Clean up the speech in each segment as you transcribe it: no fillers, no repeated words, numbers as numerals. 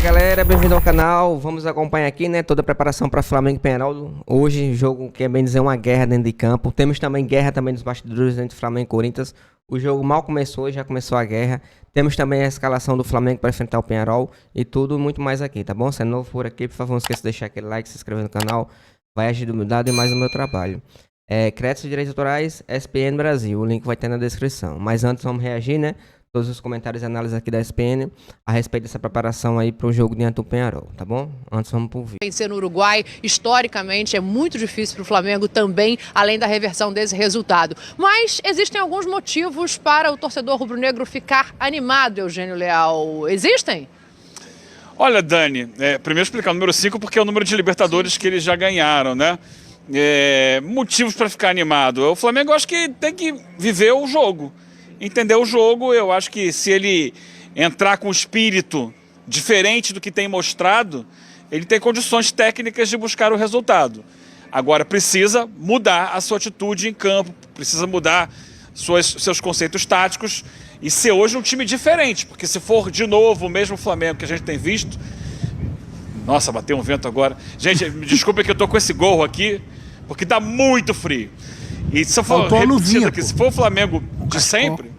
galera, bem-vindo ao canal. Vamos acompanhar aqui, né, toda a preparação para Flamengo e Peñarol. Hoje, jogo que é bem dizer uma guerra dentro de campo. Temos também guerra também nos bastidores entre Flamengo e Corinthians. O jogo mal começou, já começou a guerra. Temos também a escalação do Flamengo para enfrentar o Peñarol e tudo muito mais aqui, tá bom? Se é novo por aqui, por favor, não esqueça de deixar aquele like, se inscrever no canal. Vai agir humildade e mais no meu trabalho. Créditos de direitos autorais, SPN Brasil. O link vai ter na descrição. Mas antes vamos reagir, né? Todos os comentários e análises aqui da SPN a respeito dessa preparação aí para o jogo diante do Peñarol, tá bom? Antes vamos pro vídeo. Vencer no Uruguai, historicamente, é muito difícil para o Flamengo também, além da reversão desse resultado. Mas existem alguns motivos para o torcedor rubro-negro ficar animado, Eugênio Leal. Existem? Olha, Dani, primeiro explicar o número 5 porque é o número de Libertadores que eles já ganharam, né? Motivos para ficar animado. O Flamengo, eu acho que tem que viver o jogo. Entender o jogo. Eu acho que se ele entrar com um espírito diferente do que tem mostrado, ele tem condições técnicas de buscar o resultado. Agora, precisa mudar a sua atitude em campo, precisa mudar seus conceitos táticos e ser hoje um time diferente, porque se for de novo o mesmo Flamengo que a gente tem visto... Nossa, bateu um vento agora. Gente, me desculpe que eu tô com esse gorro aqui, porque tá muito frio. E se eu for repetindo aqui, se for o Flamengo de sempre,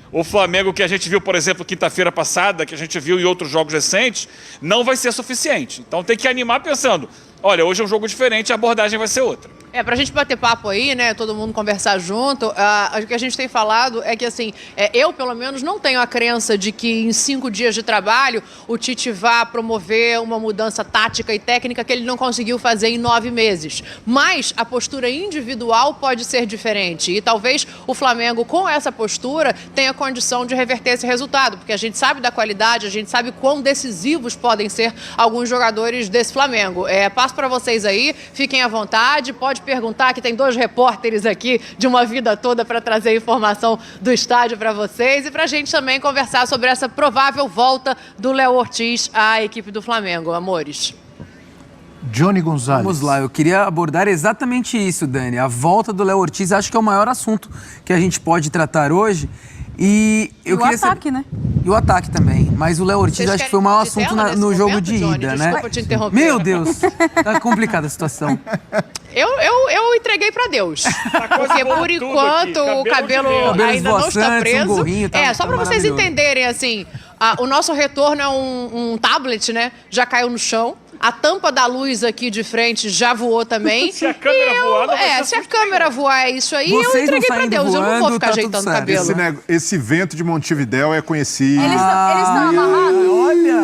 o Flamengo que a gente viu, por exemplo, quinta-feira passada, que a gente viu em outros jogos recentes, não vai ser suficiente. Então tem que animar pensando, olha, hoje é um jogo diferente, a abordagem vai ser outra. Pra gente bater papo aí, né, todo mundo conversar junto, o que a gente tem falado é que, assim, eu, pelo menos, não tenho a crença de que em 5 dias de trabalho o Tite vá promover uma mudança tática e técnica que ele não conseguiu fazer em 9 meses. Mas a postura individual pode ser diferente e talvez o Flamengo, com essa postura, tenha condição de reverter esse resultado, porque a gente sabe da qualidade, a gente sabe quão decisivos podem ser alguns jogadores desse Flamengo. Passo para vocês aí, fiquem à vontade, pode perguntar, que tem 2 repórteres aqui de uma vida toda para trazer informação do estádio para vocês e para a gente também conversar sobre essa provável volta do Léo Ortiz à equipe do Flamengo. Amores. Johnny Gonzalez. Vamos lá, eu queria abordar exatamente isso, Dani. A volta do Léo Ortiz, acho que é o maior assunto que a gente pode tratar hoje. E eu queria ataque, né? E o ataque também. Mas o Léo Ortiz acho que foi o maior assunto no jogo de ida, Johnny, né? Desculpa te interromper. Meu Deus, tá complicada a situação. Eu entreguei pra Deus. Porque por enquanto o cabelo ainda não está preso. Gorrinho, só pra vocês entenderem, assim, o nosso retorno é um tablet, né? Já caiu no chão. A tampa da luz aqui de frente já voou também. Se a câmera voar, se a câmera voar, é isso aí. Vocês eu entreguei pra Deus. Eu não vou ficar tá ajeitando o cabelo. Esse vento de Montevidéu é conhecido. Eles estão amarrados? Olha!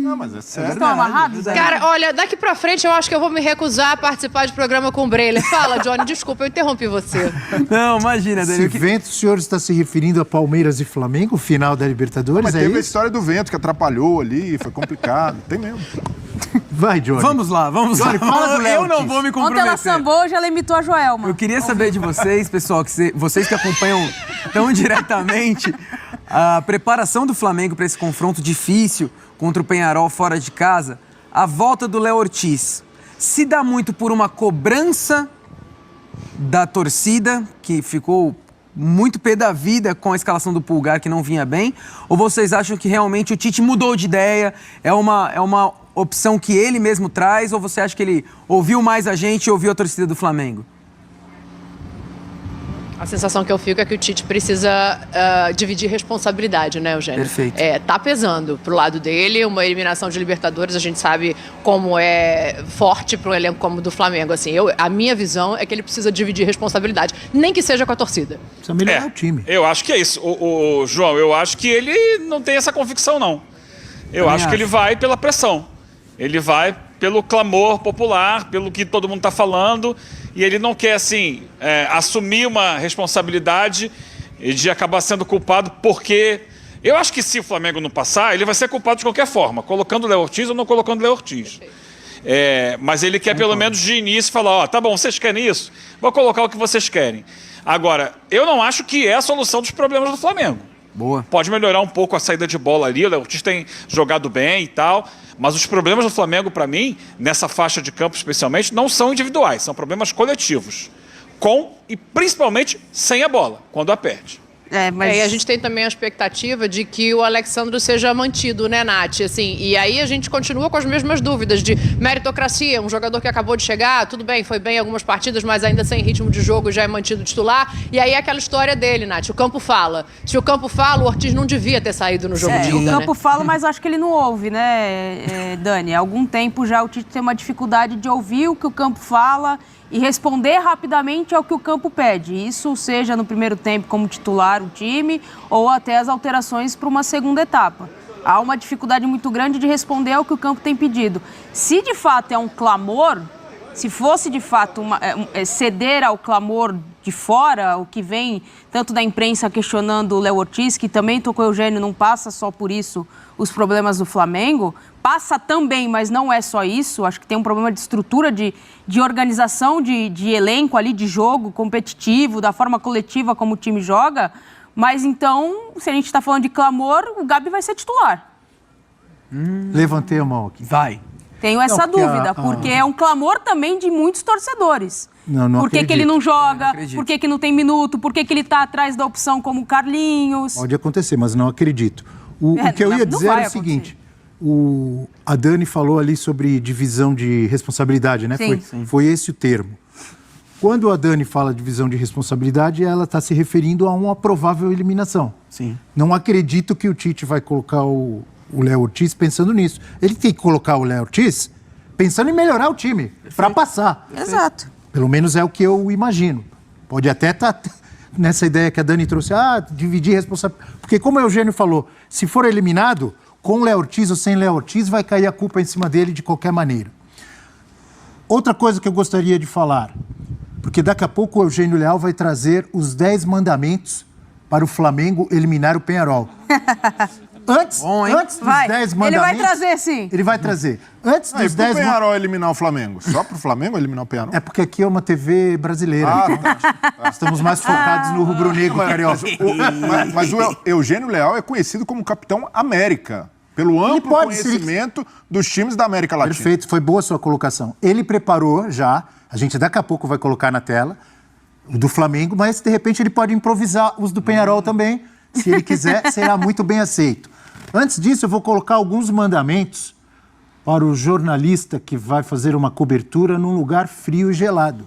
Não, mas é sério. Eles estão amarrados? Cara, olha, daqui pra frente eu acho que eu vou me recusar a participar de programa com o Breler. Fala, Johnny, desculpa, eu interrompi você. Não, imagina, Dani. Esse vento, o senhor está se referindo a Palmeiras e Flamengo, final da Libertadores, mas teve a história do vento que atrapalhou ali, foi complicado. Tem mesmo. Vai, Johnny. Vamos lá. Johnny, fala do Léo Eu não Ortiz. vou me comprometer. Ontem ela sambou, hoje ela imitou a Joelma. Eu queria saber de vocês, pessoal, vocês que acompanham tão diretamente a preparação do Flamengo para esse confronto difícil contra o Peñarol fora de casa, a volta do Léo Ortiz se dá muito por uma cobrança da torcida, que ficou muito pé da vida com a escalação do Pulgar, que não vinha bem, ou vocês acham que realmente o Tite mudou de ideia, é uma opção que ele mesmo traz, ou você acha que ele ouviu mais a gente e ouviu a torcida do Flamengo? A sensação que eu fico é que o Tite precisa dividir responsabilidade, né, Eugênio? Perfeito. Tá pesando pro lado dele, uma eliminação de Libertadores, a gente sabe como é forte para um elenco como o do Flamengo. Assim, a minha visão é que ele precisa dividir responsabilidade, nem que seja com a torcida. Precisa melhorar o time. Eu acho que é isso. João, eu acho que ele não tem essa convicção, não. Eu acho que ele vai pela pressão. Ele vai pelo clamor popular, pelo que todo mundo está falando, e ele não quer, assim, assumir uma responsabilidade de acabar sendo culpado, porque eu acho que se o Flamengo não passar, ele vai ser culpado de qualquer forma, colocando o Léo Ortiz ou não colocando o Léo Ortiz. Mas ele quer, pelo menos de início, falar, ó, tá bom, vocês querem isso? Vou colocar o que vocês querem. Agora, eu não acho que é a solução dos problemas do Flamengo. Boa. Pode melhorar um pouco a saída de bola ali, o Léo Ortiz tem jogado bem e tal, mas os problemas do Flamengo, para mim, nessa faixa de campo especialmente, não são individuais, são problemas coletivos, com e principalmente sem a bola, quando a perde. E a gente tem também a expectativa de que o Alexandro seja mantido, né, Nath? Assim, e aí a gente continua com as mesmas dúvidas de meritocracia, um jogador que acabou de chegar, tudo bem, foi bem em algumas partidas, mas ainda sem ritmo de jogo já é mantido titular. E aí é aquela história dele, Nath, o campo fala. Se o campo fala, o Ortiz não devia ter saído no jogo de ida, O né? campo fala, mas acho que ele não ouve, né, Dani? Há algum tempo já o Tite tem uma dificuldade de ouvir o que o campo fala e responder rapidamente ao que o campo pede. Isso seja no primeiro tempo como titular o time ou até as alterações para uma segunda etapa. Há uma dificuldade muito grande de responder ao que o campo tem pedido. Se de fato é um clamor, se fosse de fato ceder ao clamor de fora, o que vem tanto da imprensa questionando o Léo Ortiz, que também tocou o Eugênio, não passa só por isso os problemas do Flamengo, passa também, mas não é só isso, acho que tem um problema de estrutura, de organização de elenco ali, de jogo competitivo, da forma coletiva como o time joga, mas então, se a gente está falando de clamor, o Gabi vai ser titular. Levantei a mão aqui. Vai. Tenho essa porque dúvida, porque é um clamor também de muitos torcedores. Não Por que acredito. ele não joga? acredito. Por que não tem minuto? Por que ele está atrás da opção como o Carlinhos? Pode acontecer, mas não acredito. O que eu ia não dizer vai era o seguinte: a Dani falou ali sobre divisão de responsabilidade, né? Sim. Foi esse o termo. Quando a Dani fala divisão de responsabilidade, ela está se referindo a uma provável eliminação. Sim. Não acredito que o Tite vai colocar o Léo Ortiz pensando nisso. Ele tem que colocar o Léo Ortiz pensando em melhorar o time, para passar. Exato. Pelo menos é o que eu imagino. Pode até estar nessa ideia que a Dani trouxe, dividir responsabilidade. Porque como o Eugênio falou, se for eliminado, com o Léo Ortiz ou sem Léo Ortiz, vai cair a culpa em cima dele de qualquer maneira. Outra coisa que eu gostaria de falar, porque daqui a pouco o Eugênio Leal vai trazer os 10 mandamentos para o Flamengo eliminar o Peñarol. Antes dos 10 mandamentos... Ele vai trazer, sim. Ele vai trazer. Antes dos E pro 10 Peñarol eliminar o Flamengo? Só pro Flamengo eliminar o Peñarol? É porque aqui é uma TV brasileira. Então estamos mais focados no rubro-negro carioca. Mas o Eugênio Leal é conhecido como Capitão América, pelo amplo conhecimento dos times da América Latina. Perfeito, foi boa a sua colocação. Ele preparou já, a gente daqui a pouco vai colocar na tela, o do Flamengo, mas de repente ele pode improvisar os do Peñarol também. Se ele quiser, será muito bem aceito. Antes disso, eu vou colocar alguns mandamentos para o jornalista que vai fazer uma cobertura num lugar frio e gelado.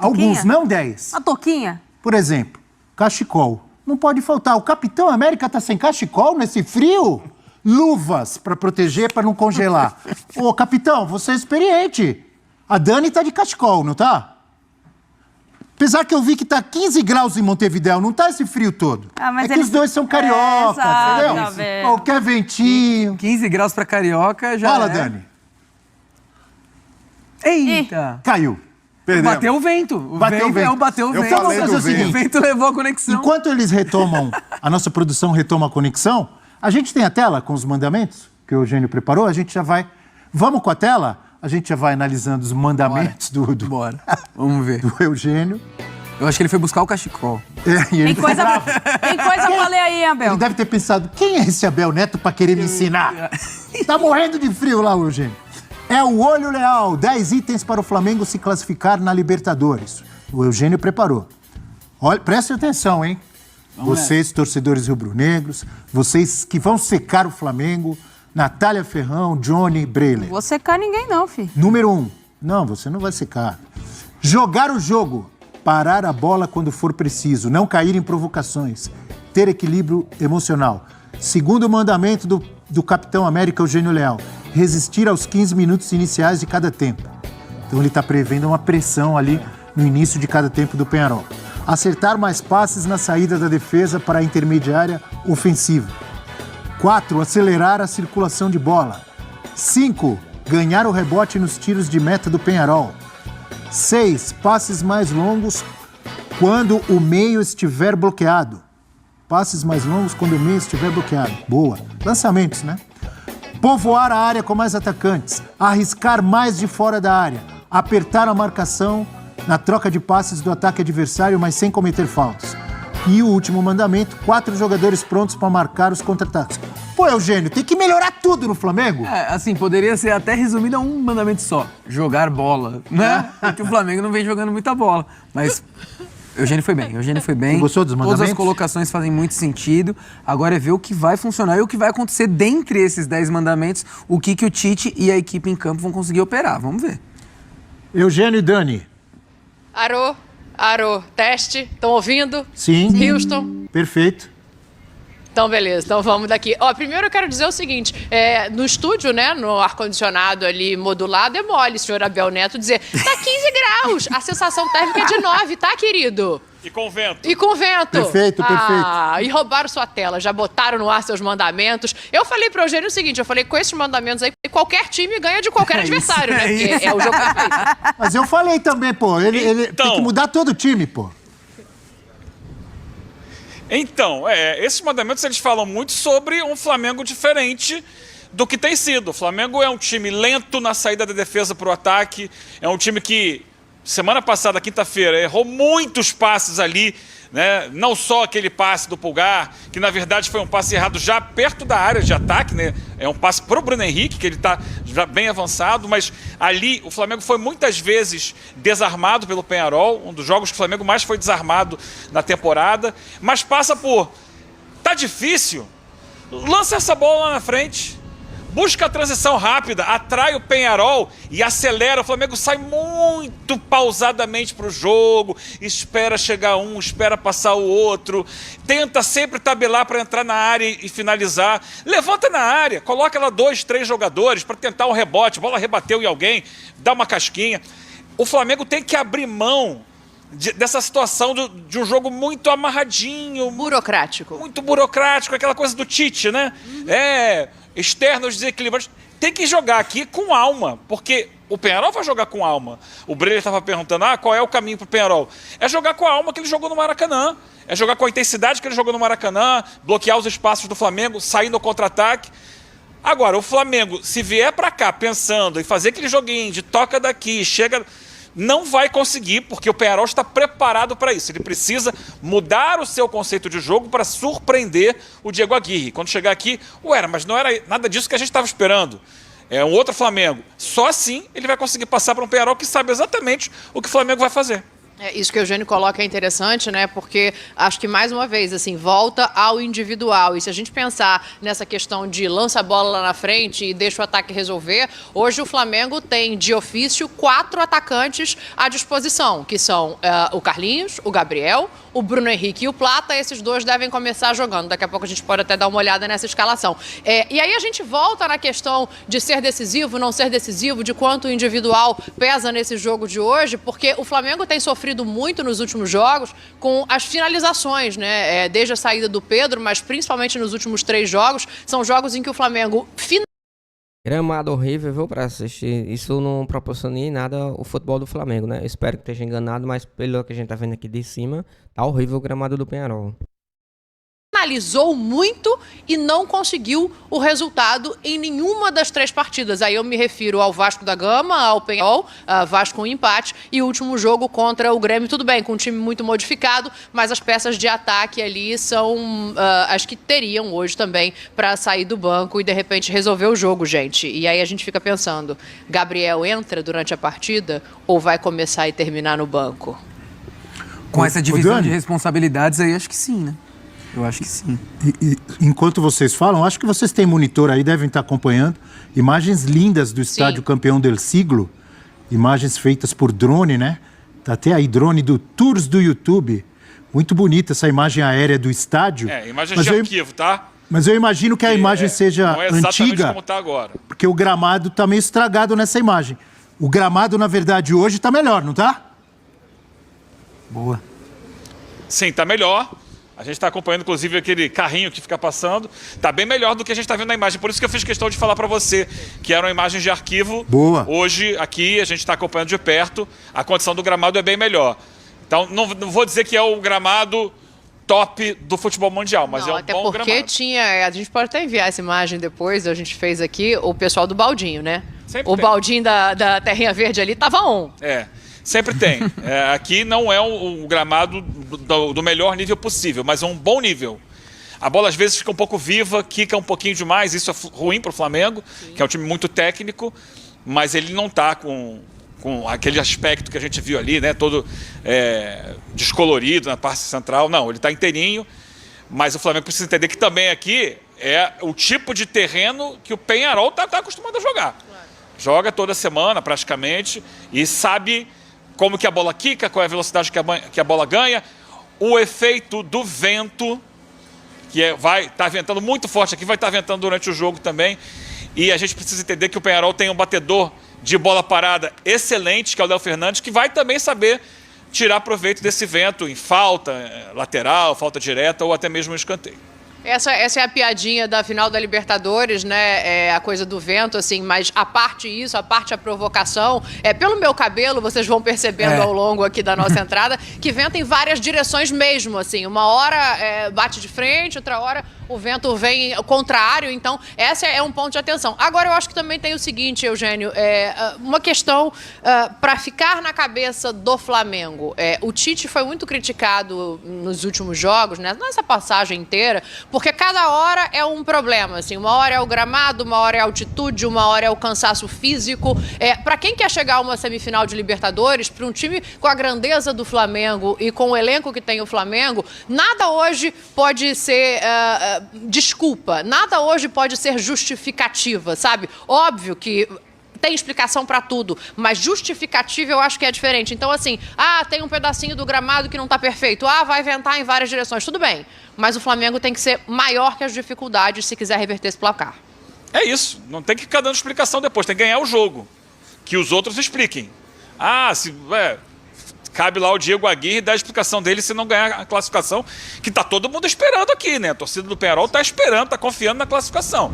Alguns, não 10. Uma toquinha? Por exemplo, cachecol. Não pode faltar. O Capitão América está sem cachecol nesse frio? Luvas para proteger, para não congelar. Ô, capitão, você é experiente. A Dani tá de cachecol, não tá? Apesar que eu vi que tá 15 graus em Montevidéu, não tá esse frio todo. Mas que os dois são carioca, entendeu? Qualquer ventinho. 15 graus pra carioca já. Fala, Dani. Eita! Caiu. Perdemos. Bateu o vento. Bateu o vento. Bateu o Eu vento. falei Vamos fazer do o seguinte. O vento levou a conexão. Enquanto eles retomam, a nossa produção retoma a conexão, a gente tem a tela com os mandamentos que o Eugênio preparou, a gente já vai... Vamos com a tela? A gente já vai analisando os mandamentos do Bora. Vamos ver. Eugênio. Eu acho que ele foi buscar o cachecol. E ele Tem coisa pra ler aí, Abel. Ele deve ter pensado, quem é esse Abel Neto pra querer me ensinar? Tá morrendo de frio lá, Eugênio. É o Olho Leal, 10 itens para o Flamengo se classificar na Libertadores. O Eugênio preparou. Olha, prestem atenção, hein? Vocês, torcedores rubro-negros, vocês que vão secar o Flamengo, Natália Ferrão, Johnny Breler. Vou secar ninguém não, filho. Número 1. Não, você não vai secar. Jogar o jogo. Parar a bola quando for preciso. Não cair em provocações. Ter equilíbrio emocional. Segundo mandamento do Capitão América Eugênio Leal. Resistir aos 15 minutos iniciais de cada tempo. Então ele está prevendo uma pressão ali no início de cada tempo do Peñarol. Acertar mais passes na saída da defesa para a intermediária ofensiva. 4. Acelerar a circulação de bola. 5. Ganhar o rebote nos tiros de meta do Peñarol. 6. Passes mais longos quando o meio estiver bloqueado. Passes mais longos quando o meio estiver bloqueado. Boa. Lançamentos, né? Povoar a área com mais atacantes. Arriscar mais de fora da área. Apertar a marcação na troca de passes do ataque adversário, mas sem cometer faltas. E o último mandamento, 4 jogadores prontos para marcar os contra-ataques. Pô, Eugênio, tem que melhorar tudo no Flamengo. É, assim, poderia ser até resumido a um mandamento só. Jogar bola, né? Porque o Flamengo não vem jogando muita bola. Mas Eugênio foi bem, Você gostou dos mandamentos? Todas as colocações fazem muito sentido. Agora é ver o que vai funcionar e o que vai acontecer dentre esses 10 mandamentos, o que o Tite e a equipe em campo vão conseguir operar. Vamos ver. Eugênio e Dani. Arô, teste, estão ouvindo? Sim. Houston? Perfeito. Então, beleza. Então, vamos daqui. Ó, primeiro eu quero dizer o seguinte. No estúdio, né, no ar-condicionado ali modulado, é mole, senhor Abel Neto, dizer tá 15 graus. A sensação térmica é de 9, tá, querido? E com vento. E com vento. Perfeito. E roubaram sua tela, já botaram no ar seus mandamentos. Eu falei pro Eugênio o seguinte, eu falei, com esses mandamentos aí, qualquer time ganha de qualquer adversário, né? Porque é o jogo perfeito. Mas eu falei também, pô, ele tem que mudar todo o time, pô. Então, esses mandamentos eles falam muito sobre um Flamengo diferente do que tem sido. O Flamengo é um time lento na saída da defesa para o ataque, é um time que, semana passada, quinta-feira, errou muitos passes ali, né? Não só aquele passe do Pulgar, que na verdade foi um passe errado já perto da área de ataque, né? É um passe para o Bruno Henrique, que ele está já bem avançado, mas ali o Flamengo foi muitas vezes desarmado pelo Peñarol, um dos jogos que o Flamengo mais foi desarmado na temporada, mas passa por, tá difícil, lança essa bola lá na frente, busca a transição rápida, atrai o Peñarol e acelera. O Flamengo sai muito pausadamente para o jogo, espera chegar um, espera passar o outro, tenta sempre tabelar para entrar na área e finalizar. Levanta na área, coloca lá 2, 3 jogadores para tentar um rebote, a bola rebateu em alguém, dá uma casquinha. O Flamengo tem que abrir mão dessa situação de um jogo muito amarradinho. Burocrático. Muito burocrático, aquela coisa do Tite, né? Externos desequilibrantes. Tem que jogar aqui com alma, porque o Peñarol vai jogar com alma. O Breyer estava perguntando, qual é o caminho para o Peñarol? É jogar com a alma que ele jogou no Maracanã, é jogar com a intensidade que ele jogou no Maracanã, bloquear os espaços do Flamengo, sair no contra-ataque. Agora, o Flamengo, se vier para cá pensando em fazer aquele joguinho de toca daqui, chega... não vai conseguir, porque o Peñarol está preparado para isso. Ele precisa mudar o seu conceito de jogo para surpreender o Diego Aguirre. Quando chegar aqui, mas não era nada disso que a gente estava esperando. É um outro Flamengo. Só assim ele vai conseguir passar para um Peñarol que sabe exatamente o que o Flamengo vai fazer. Isso que o Eugênio coloca é interessante, né? Porque acho que, mais uma vez, assim, volta ao individual. E se a gente pensar nessa questão de lança a bola lá na frente e deixa o ataque resolver, hoje o Flamengo tem, de ofício, 4 atacantes à disposição, que são o Carlinhos, o Gabriel, o Bruno Henrique e o Plata. Esses 2 devem começar jogando. Daqui a pouco a gente pode até dar uma olhada nessa escalação. E aí a gente volta na questão de ser decisivo, não ser decisivo, de quanto o individual pesa nesse jogo de hoje, porque o Flamengo tem sofrido muito nos últimos jogos com as finalizações, né? Desde a saída do Pedro, mas principalmente nos últimos 3 jogos, são jogos em que o Flamengo Gramado horrível, viu, pra assistir. Isso não proporciona em nada o futebol do Flamengo, né? Eu espero que esteja enganado, mas pelo que a gente tá vendo aqui de cima, tá horrível o gramado do Peñarol. analisou muito e não conseguiu o resultado em nenhuma das 3 partidas. Aí eu me refiro ao Vasco da Gama, ao Peñarol, Vasco com empate e o último jogo contra o Grêmio, tudo bem, com um time muito modificado, mas as peças de ataque ali são as que teriam hoje também para sair do banco e de repente resolver o jogo, gente. E aí a gente fica pensando, Gabriel entra durante a partida ou vai começar e terminar no banco? Com essa divisão de responsabilidades aí, acho que sim, né? Eu acho que sim. Enquanto vocês falam, acho que vocês têm monitor aí, devem estar acompanhando. Imagens lindas do estádio Campeão del Siglo. Imagens feitas por drone, né? Tá até aí, drone do Tours do YouTube. Muito bonita essa imagem aérea do estádio. Imagem de arquivo, tá? Mas eu imagino que a imagem seja não é exatamente antiga, como tá agora. porque o gramado tá meio estragado nessa imagem. O gramado, na verdade, hoje tá melhor, não tá? Boa. Sim, tá melhor. A gente está acompanhando, inclusive, aquele carrinho que fica passando. Tá bem melhor do que a gente está vendo na imagem. Por isso que eu fiz questão de falar para você que eram imagens de arquivo. Boa. Hoje, aqui, a gente está acompanhando de perto. A condição do gramado é bem melhor. Então, não vou dizer que é o gramado top do futebol mundial, mas não, é um até bom porque gramado. A gente pode até enviar essa imagem depois, a gente fez aqui, o pessoal do Baldinho, né? Sempre o tem. Baldinho da Terrinha Verde ali tava on. Sempre tem. Aqui não é um gramado do melhor nível possível, mas é um bom nível. A bola às vezes fica um pouco viva, quica um pouquinho demais, isso é ruim para o Flamengo, que é um time muito técnico, mas ele não está com com aquele aspecto que a gente viu ali, né, todo descolorido na parte central. Não, ele está inteirinho, mas o Flamengo precisa entender que também aqui é o tipo de terreno que o Peñarol está acostumado a jogar. Joga toda semana, praticamente, e sabe como que a bola quica, qual é a velocidade que a bola ganha, o efeito do vento, que vai estar ventando muito forte aqui, vai estar ventando durante o jogo também, e a gente precisa entender que o Peñarol tem um batedor de bola parada excelente, que é o Léo Fernandes, que vai também saber tirar proveito desse vento em falta lateral, falta direta ou até mesmo um escanteio. Essa é a piadinha da final da Libertadores, né? A coisa do vento, assim, mas a parte isso, a parte a provocação, pelo meu cabelo, vocês vão percebendo ao longo aqui da nossa entrada, que venta em várias direções mesmo, assim. Uma hora bate de frente, outra hora o vento vem contrário, então esse é um ponto de atenção. Agora eu acho que também tem o seguinte, Eugênio, uma questão para ficar na cabeça do Flamengo. O Tite foi muito criticado nos últimos jogos, né, nessa passagem inteira, porque cada hora é um problema, assim, uma hora é o gramado, uma hora é a altitude, uma hora é o cansaço físico. Para quem quer chegar a uma semifinal de Libertadores, para um time com a grandeza do Flamengo e com o elenco que tem o Flamengo, nada hoje pode ser desculpa, nada hoje pode ser justificativa, sabe? Óbvio que tem explicação para tudo, mas justificativa eu acho que é diferente. Então, assim, tem um pedacinho do gramado que não está perfeito, vai ventar em várias direções, tudo bem, mas o Flamengo tem que ser maior que as dificuldades se quiser reverter esse placar. É isso, não tem que ficar dando explicação depois, tem que ganhar o jogo, que os outros expliquem. Cabe lá o Diego Aguirre dar a explicação dele se não ganhar a classificação, que tá todo mundo esperando aqui, né? A torcida do Peñarol tá esperando, tá confiando na classificação.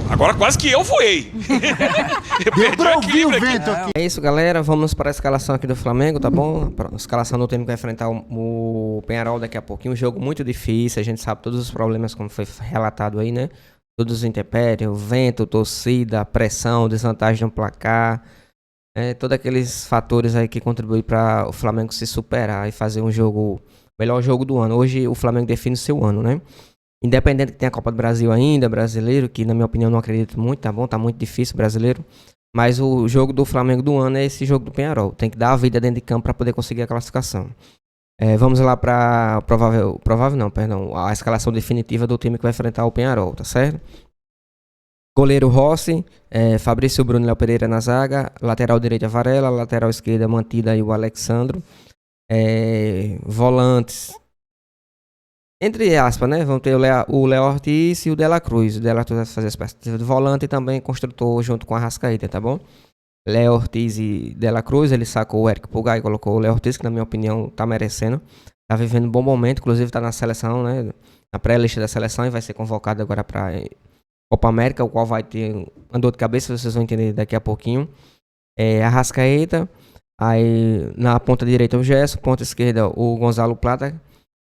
Agora quase que eu voei. Deu pra ouvir o vento aqui. É isso, galera. Vamos para a escalação aqui do Flamengo, tá bom? A escalação do time que vai enfrentar o Peñarol daqui a pouquinho. Um jogo muito difícil, a gente sabe todos os problemas, como foi relatado aí, né? Todos os intempéries, vento, torcida, pressão, desvantagem no placar. Todos aqueles fatores aí que contribuem para o Flamengo se superar e fazer um jogo, melhor jogo do ano. Hoje o Flamengo define o seu ano, né? Independente que tenha a Copa do Brasil ainda, brasileiro, que na minha opinião não acredito muito, tá bom? Tá muito difícil brasileiro. Mas o jogo do Flamengo do ano é esse jogo do Peñarol. Tem que dar a vida dentro de campo para poder conseguir a classificação. Vamos lá para a escalação definitiva do time que vai enfrentar o Peñarol, tá certo? Goleiro Rossi, Fabrício Bruno e Léo Pereira na zaga, lateral direita Varela, lateral esquerda Mantida e o Alexandro, volantes, entre aspas, né, vão ter o Léo Ortiz e o De La Cruz. O De La Cruz vai fazer as expectativa de volante e também construtor junto com a Arrascaeta, tá bom? Léo Ortiz e De La Cruz, ele sacou o Eric Pulgar e colocou o Léo Ortiz, que na minha opinião tá merecendo, tá vivendo um bom momento, inclusive tá na seleção, né, na pré-lista da seleção e vai ser convocado agora para Copa América, o qual vai ter uma dor de cabeça, vocês vão entender daqui a pouquinho. Arrascaeta, aí na ponta direita o Gerson, ponta esquerda o Gonzalo Plata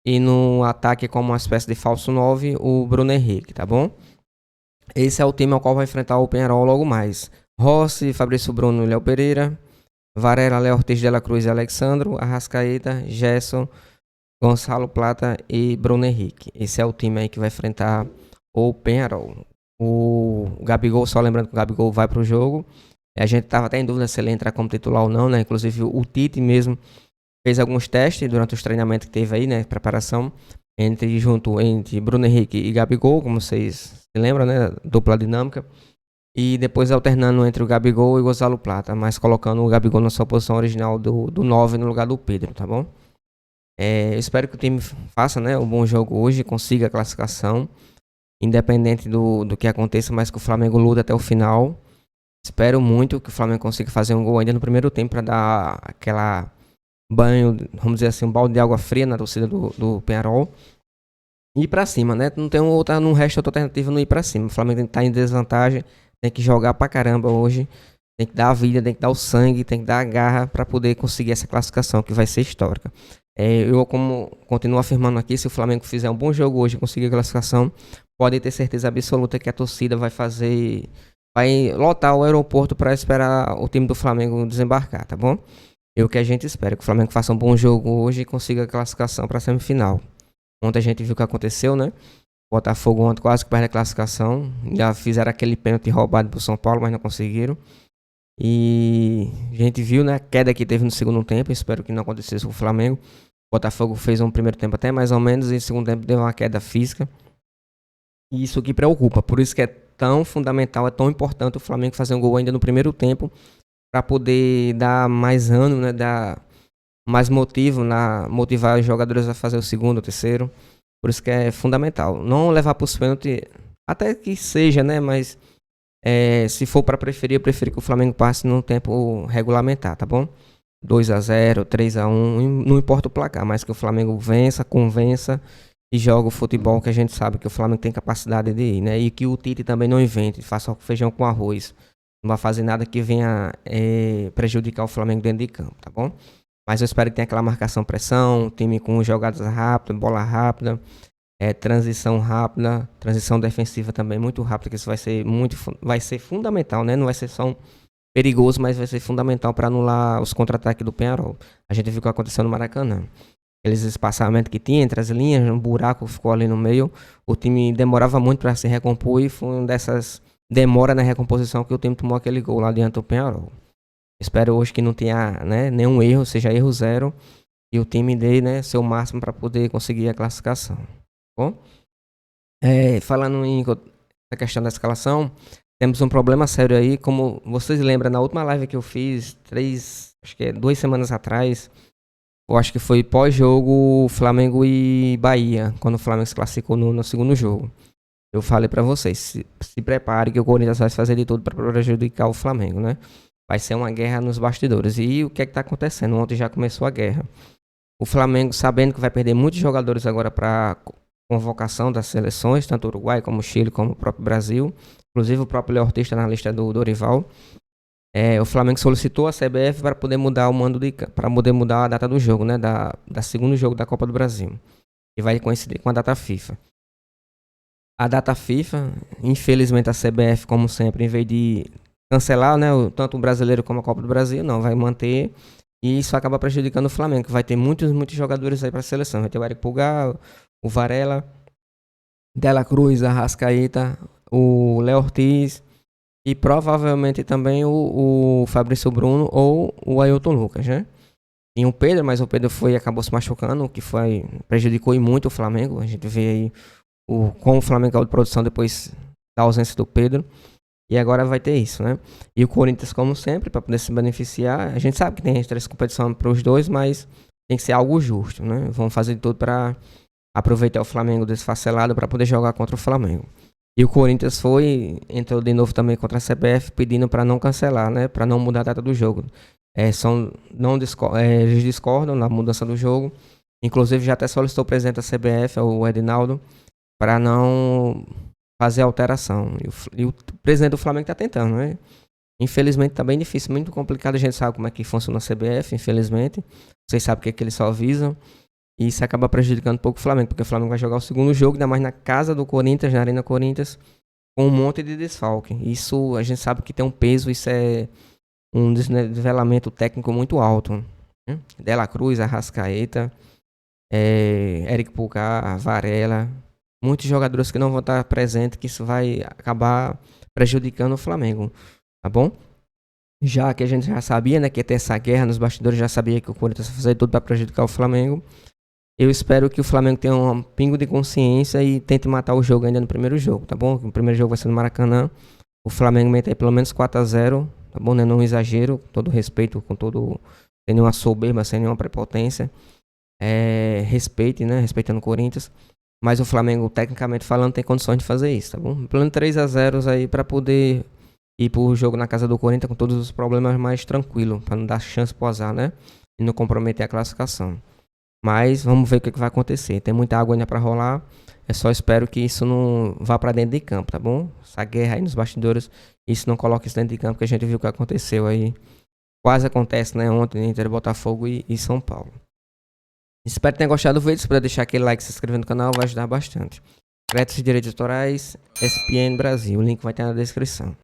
e no ataque como uma espécie de falso 9 o Bruno Henrique, tá bom? Esse é o time ao qual vai enfrentar o Peñarol logo mais. Rossi, Fabrício Bruno e Léo Pereira, Varela, Léo Ortiz, De La Cruz e Alexandro, Arrascaeta, Gerson, Gonzalo Plata e Bruno Henrique. Esse é o time aí que vai enfrentar o Peñarol. O Gabigol, só lembrando que o Gabigol vai para o jogo. A gente estava até em dúvida se ele entrar como titular ou não, né? Inclusive o Tite mesmo fez alguns testes durante os treinamentos que teve aí, né? Preparação entre Bruno Henrique e Gabigol, como vocês se lembram, né? Dupla dinâmica. E depois alternando entre o Gabigol e o Gonzalo Plata, mas colocando o Gabigol na sua posição original do 9 no lugar do Pedro, tá bom? Eu espero que o time faça, né, um bom jogo hoje, consiga a classificação. Independente do que aconteça, mas que o Flamengo luta até o final. Espero muito que o Flamengo consiga fazer um gol ainda no primeiro tempo para dar aquela banho, vamos dizer assim, um balde de água fria na torcida do Peñarol. E ir pra cima, né? Não resta outra alternativa não ir pra cima. O Flamengo tem que estar em desvantagem, tem que jogar pra caramba hoje, tem que dar a vida, tem que dar o sangue, tem que dar a garra para poder conseguir essa classificação que vai ser histórica. Eu continuo afirmando aqui, se o Flamengo fizer um bom jogo hoje e conseguir a classificação, pode ter certeza absoluta que a torcida vai lotar o aeroporto para esperar o time do Flamengo desembarcar, tá bom? É o que a gente espera, que o Flamengo faça um bom jogo hoje e consiga a classificação para a semifinal. Ontem a gente viu o que aconteceu, né? O Botafogo ontem quase que perde a classificação, já fizeram aquele pênalti roubado pro São Paulo, mas não conseguiram. E a gente viu, né, a queda que teve no segundo tempo. Espero que não acontecesse com o Flamengo. O Botafogo fez um primeiro tempo até mais ou menos, e no segundo tempo deu uma queda física. E isso que preocupa. Por isso que é tão fundamental, é tão importante o Flamengo fazer um gol ainda no primeiro tempo, para poder dar mais ânimo, né, dar mais motivo, motivar os jogadores a fazer o segundo, o terceiro. Por isso que é fundamental. Não levar para os pênaltis, até que seja, né, mas se for para preferir, eu prefiro que o Flamengo passe no tempo regulamentar, tá bom? 2-0, 3-1, não importa o placar, mas que o Flamengo vença, convença e joga o futebol que a gente sabe que o Flamengo tem capacidade de ir, né? E que o Tite também não invente, faça feijão com arroz. Não vai fazer nada que venha prejudicar o Flamengo dentro de campo, tá bom? Mas eu espero que tenha aquela marcação-pressão, time com jogadas rápidas, bola rápida, transição rápida, transição defensiva também muito rápida, que isso vai ser fundamental, né? Não vai ser só um perigoso, mas vai ser fundamental para anular os contra-ataques do Peñarol. A gente viu o que aconteceu no Maracanã. Aqueles espaçamentos que tinha entre as linhas, um buraco ficou ali no meio. O time demorava muito para se recompor e foi uma dessas demoras na recomposição que o time tomou aquele gol lá diante do Peñarol. Espero hoje que não tenha, né, nenhum erro, seja erro zero, e o time dê, né, seu máximo para poder conseguir a classificação. Bom? Falando em a questão da escalação, temos um problema sério aí, como vocês lembram, na última live que eu fiz, 2 semanas atrás, eu acho que foi pós-jogo Flamengo e Bahia, quando o Flamengo se classificou no segundo jogo. Eu falei pra vocês, se prepare que o Corinthians vai fazer de tudo para prejudicar o Flamengo, né? Vai ser uma guerra nos bastidores. E o que é que tá acontecendo? Ontem já começou a guerra. O Flamengo, sabendo que vai perder muitos jogadores agora para convocação das seleções, tanto Uruguai como Chile, como o próprio Brasil. Inclusive o próprio Léo Ortiz está na lista do Dorival. O Flamengo solicitou a CBF para poder mudar o mando para poder mudar a data do jogo, né? Da segundo jogo da Copa do Brasil. Que vai coincidir com a data FIFA. A data FIFA, infelizmente a CBF, como sempre, em vez de cancelar, né, tanto o brasileiro como a Copa do Brasil, não, vai manter. E isso acaba prejudicando o Flamengo, que vai ter muitos jogadores aí para a seleção. Vai ter o Eric Pulgar, o Varela, Dela Cruz, Arrascaeta, o Léo Ortiz e provavelmente também o Fabrício Bruno ou o Ailton Lucas, né? E o Pedro, mas o Pedro acabou se machucando, o que prejudicou muito o Flamengo. A gente vê aí como o Flamengo caiu de produção depois da ausência do Pedro. E agora vai ter isso, né? E o Corinthians, como sempre, para poder se beneficiar. A gente sabe que tem as 3 competições para os dois, mas tem que ser algo justo, né? Vamos fazer de tudo para aproveitar o Flamengo desfacelado para poder jogar contra o Flamengo. E o Corinthians entrou de novo também contra a CBF pedindo para não cancelar, né? Para não mudar a data do jogo. Eles discordam na mudança do jogo. Inclusive já até solicitou o presidente da CBF, o Edinaldo, para não fazer alteração. E o presidente do Flamengo está tentando, né? Infelizmente está bem difícil, muito complicado. A gente sabe como é que funciona a CBF, infelizmente. Vocês sabem o que eles só avisam. E isso acaba prejudicando um pouco o Flamengo, porque o Flamengo vai jogar o segundo jogo, ainda mais na casa do Corinthians, na Arena Corinthians, com um monte de desfalque. Isso a gente sabe que tem um peso, isso é um desnivelamento técnico muito alto. Né? Dela Cruz, Arrascaeta, Eric Pulgar, Varela, muitos jogadores que não vão estar presentes, que isso vai acabar prejudicando o Flamengo, tá bom? Já que a gente já sabia, né, que ia ter essa guerra nos bastidores, já sabia que o Corinthians ia fazer tudo para prejudicar o Flamengo. Eu espero que o Flamengo tenha um pingo de consciência e tente matar o jogo ainda no primeiro jogo, tá bom? O primeiro jogo vai ser no Maracanã. O Flamengo mete aí pelo menos 4-0, tá bom? Né? Não exagero, com todo respeito, sem nenhuma soberba, sem nenhuma prepotência. Respeite, né? Respeitando o Corinthians. Mas o Flamengo, tecnicamente falando, tem condições de fazer isso, tá bom? Pelo menos 3-0 aí para poder ir pro jogo na casa do Corinthians com todos os problemas mais tranquilo, para não dar chance pro azar, né? E não comprometer a classificação. Mas vamos ver o que vai acontecer. Tem muita água ainda para rolar. Eu só espero que isso não vá para dentro de campo, tá bom? Essa guerra aí nos bastidores, isso não coloque isso dentro de campo, que a gente viu o que aconteceu aí. Quase acontece, né? Ontem entre Botafogo e São Paulo. Espero que tenha gostado do vídeo. Se puder deixar aquele like e se inscrever no canal, vai ajudar bastante. Créditos de direitos autorais, SPN Brasil. O link vai estar na descrição.